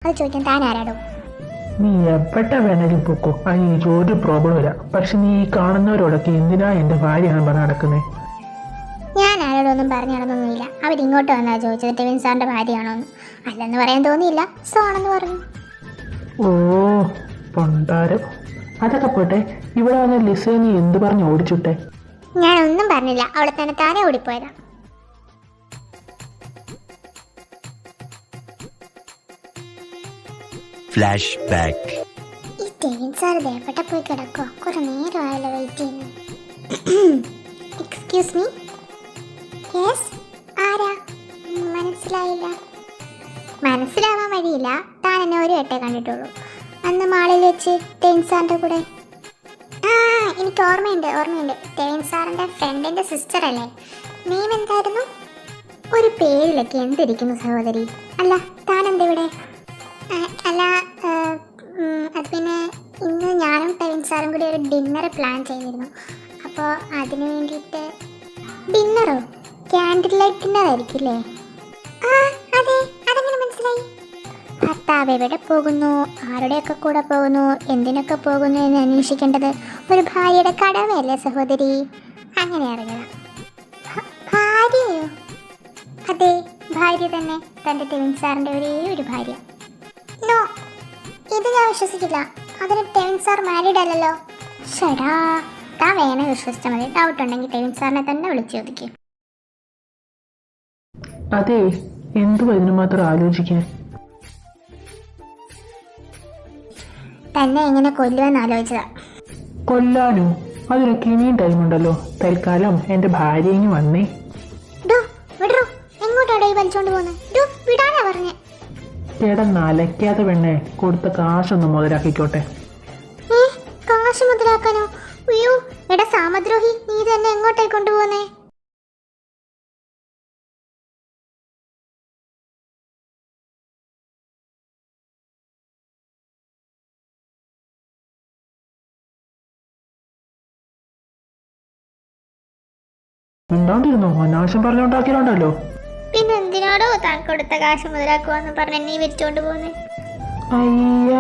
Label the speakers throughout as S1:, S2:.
S1: അത് ചോദിക്കാൻ താൻ ആരാടോ?
S2: നീ എവിടെ വേണമെങ്കിലും പൊക്കോ, എനിക്ക് ഒരു പ്രോബ്ലം ഇല്ല. പക്ഷെ നീ കാണുന്നവരോടൊക്കെ എന്തിനാ എന്റെ ഭാര്യയാണ് പറഞ്ഞ് നടക്കുന്നത്?
S1: ഞാൻ ആരോടൊന്നും പറഞ്ഞു നടന്നൊന്നുമില്ല. അവരിങ്ങോട്ട് വന്നാ ചോദിച്ചത് ടെവിൻ സാറിന്റെ ഭാര്യയാണോന്ന്. അല്ലെന്ന് പറയാൻ തോന്നിയില്ല, സോ ആണെന്ന് പറഞ്ഞു.
S2: ഓ പൊണ്ടാരം. അതൊക്കെ പോട്ടെ, ഇവിടെ വന്ന ലിസയെ നീ എന്ത് പറഞ്ഞ് ഓടിച്ചുട്ടെ?
S1: ഞാനൊന്നും പറഞ്ഞില്ല, അവളെ തന്നെ താനെ ഓടിപ്പോയതാ.
S3: Flash back.
S1: ഈ ടെവിൻ സാർ ദേവപ്പെട്ട പോയി കിടക്കുക, കുറെ നേരമായല്ലോ വെയിറ്റ് ചെയ്യുന്നു. Excuse me. യെസ്, ആരാ? മനസ്സിലായില്ല. മനസ്സിലാവാൻ വഴിയില്ല, താൻ എന്നെ ഒരു വട്ടേ കണ്ടിട്ടുള്ളൂ. അന്ന് മാളിൽ വെച്ച് ടെവിൻ സാറിൻ്റെ കൂടെ. ആ, എനിക്ക് ഓർമ്മയുണ്ട്. ടെവിൻ സാറിൻ്റെ ഫ്രണ്ടിൻ്റെ സിസ്റ്റർ അല്ലേ? നെയിം എന്തായിരുന്നു? ഒരു പേരിലൊക്കെ എന്തിരിക്കുന്നു സഹോദരി. അല്ല, താൻ എന്തിവിടെ? അല്ല, അത് പിന്നെ ഇന്ന് ഞാനും ടെവിൻ സാറും കൂടി ഒരു ഡിന്നർ പ്ലാൻ ചെയ്തിരുന്നു. അപ്പോൾ അതിന് വേണ്ടിയിട്ട്. ഡിന്നറോ? ക്യാൻഡിൽ ലൈറ്റ് ഡിന്നർ ആയിരിക്കില്ലേ? ആ അതെ, അതെങ്ങനെ മനസ്സിലായി? ഭർത്താവ് എവിടെ പോകുന്നു, ആരുടെയൊക്കെ കൂടെ പോകുന്നു, എന്തിനൊക്കെ പോകുന്നു എന്ന് അന്വേഷിക്കേണ്ടത് ഒരു ഭാര്യയുടെ കടമയല്ലേ സഹോദരി? അങ്ങനെ അറിയണം. ഭാര്യയോ? അതെ, ഭാര്യ തന്നെ. തൻ്റെ ടെവിൻ സാറിൻ്റെ ഒരേ ഒരു ഭാര്യ. നോ, ഇത് ഞാൻ വിശ്വസിക്കില്ല. അതിന് ടെവിൻ സാർ മാരീഡ് അല്ലല്ലോ. ഷടാ, താൻ വേണേ വിശ്വസിച്ചാൽ മതി. ഡൗട്ട് ഉണ്ടെങ്കിൽ ടെവിൻ സാറിനെ തന്നെ വിളിച്ചു ചോദിക്കും.
S2: അതെ, എന്തുവാ ഇതിന് മാത്രം ആലോചിക്കാൻ?
S1: തന്നെ എങ്ങനെ കൊല്ലുമെന്ന് ആലോചിച്ചതാ.
S2: കൊല്ലാനോ? അതിനൊക്കെ ഇനിയും ടൈമുണ്ടല്ലോ. തൽക്കാലം എന്റെ ഭാര്യയും വന്നേ.
S1: വിടറോ, എങ്ങോട്ടാടോ ഈ വലിച്ചോണ്ട് പോകുന്നത്? വിടാനാ പറഞ്ഞേ.
S2: നലയ്ക്കാത്ത പെണ്ണെ, കൊടുത്ത കാശൊന്ന് മുതലാക്കിക്കോട്ടെ.
S1: കാശ് മുതലാക്കാനോ? അയ്യോ എടാ സാമദ്രോഹി, നീ തന്നെ എങ്ങോട്ടേ കൊണ്ടുപോകുന്നേ?
S2: ഉണ്ടാണ്ടിരുന്നോ? അനാവശ്യം പറഞ്ഞുണ്ടാക്കിയിട്ടുണ്ടല്ലോ.
S1: പിന്നെ എന്തിനാടോ താൻ കൊടുത്ത കാശ് മുതലാക്കുവാന്ന് പറഞ്ഞ നീ വെച്ചോണ്ട് പോകുന്നേ?
S2: അയ്യ,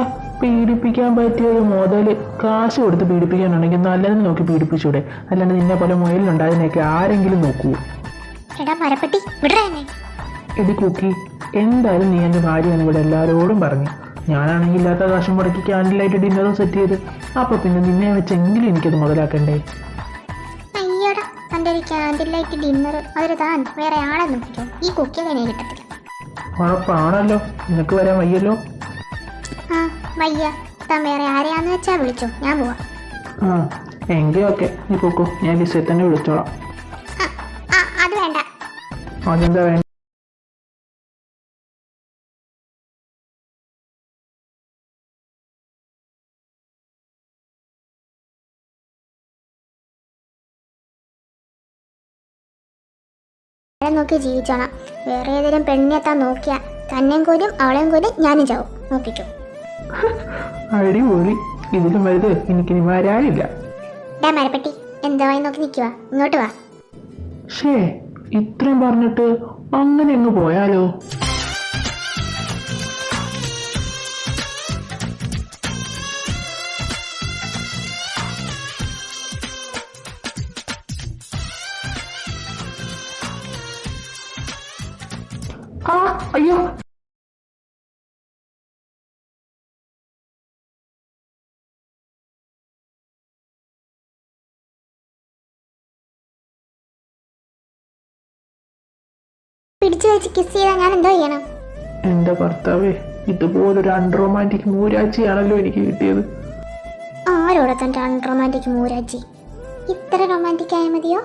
S2: പീഡിപ്പിക്കാൻ പറ്റിയ ഒരു മുതല്. കാശ് കൊടുത്ത് പീഡിപ്പിക്കാനാണെങ്കിൽ നല്ലതിന് നോക്കി പീഡിപ്പിച്ചൂടെ? അല്ലാണ്ട് നിന്നെ പോലെ മുയലുണ്ടായതിനൊക്കെ ആരെങ്കിലും നോക്കൂ?
S1: എടാ മരപ്പെട്ടി, വിടറേ എന്നെ.
S2: എടി കുക്കി, എന്തായാലും നീ എൻ്റെ ഭാര്യയാണ് ഇവിടെ എല്ലാവരോടും പറഞ്ഞു. ഞാനാണെങ്കിൽ ഇല്ലാത്ത കാശം മുടക്കി ക്യാൻഡിലായിട്ട് ഡിന്നറും സെറ്റ് ചെയ്ത്. അപ്പൊ പിന്നെ നിന്നെ വെച്ചെങ്കിലും എനിക്കത് മുതലാക്കണ്ടേ?
S1: അയ്യോടാ, തൻ്റെ ഒരു ക്യാൻഡിൽ ലൈറ്റ് ഡിന്നർ അതിൽ താൻ വേറെ ആളെന്നും പറ്റുമോ? ഈ കുക്കിയെ എനിക്ക് കിട്ടത്തില്ല.
S2: ഉറപ്പാണല്ലോ, നിനക്ക് വരാൻ വയ്യല്ലോ.
S1: ആ വയ്യ, താൻ വേറെ ആരെയാന്ന് വെച്ചാ വിളിച്ചോ, ഞാൻ പോവാം.
S2: ആ എങ്കിൽ ഓക്കെ, നീ പോക്കോ, ഞാൻ ലിസയെ തന്നെ വിളിച്ചോളാം.
S1: അത് വേണ്ട.
S2: അതെന്താ വേണ്ട?
S1: നോക്കി ജീവിച്ചോണം. വേറെ ഏതെങ്കിലും പെണ്ണിനെത്താൻ നോക്കിയാ തന്നെയും കൊല്ലും അവളെയും കൊല്ലും ഞാനും ചാവും. നോക്കിക്കോ.
S2: അടിപൊളി. ഇതിലും വലുത് എനിക്കിനി വരാനില്ല.
S1: മരപ്പെട്ടി, എന്തായി നോക്കി നിൽക്കുക, ഇങ്ങോട്ട് വാ.
S2: ഷേ, ഇത്രയും പറഞ്ഞിട്ട് അങ്ങനെ അങ്ങ് പോയാലോ? അയ്യോ.
S1: വെച്ച് കിസ് ചെയ്താൽ ഞാൻ എന്തോ ചെയ്യണം?
S2: എൻ്റെ ഭർത്താവേ, ഇതുപോലൊരു അൺറൊമാൻറ്റിക് മൂരാച്ചിയാണല്ലോ എനിക്ക് കിട്ടിയത്.
S1: ആരോടെ തൻ്റെ അൺറൊമാൻറ്റിക് മൂരാജി? ഇത്ര റൊമാൻറ്റിക് ആയാൽ മതിയോ?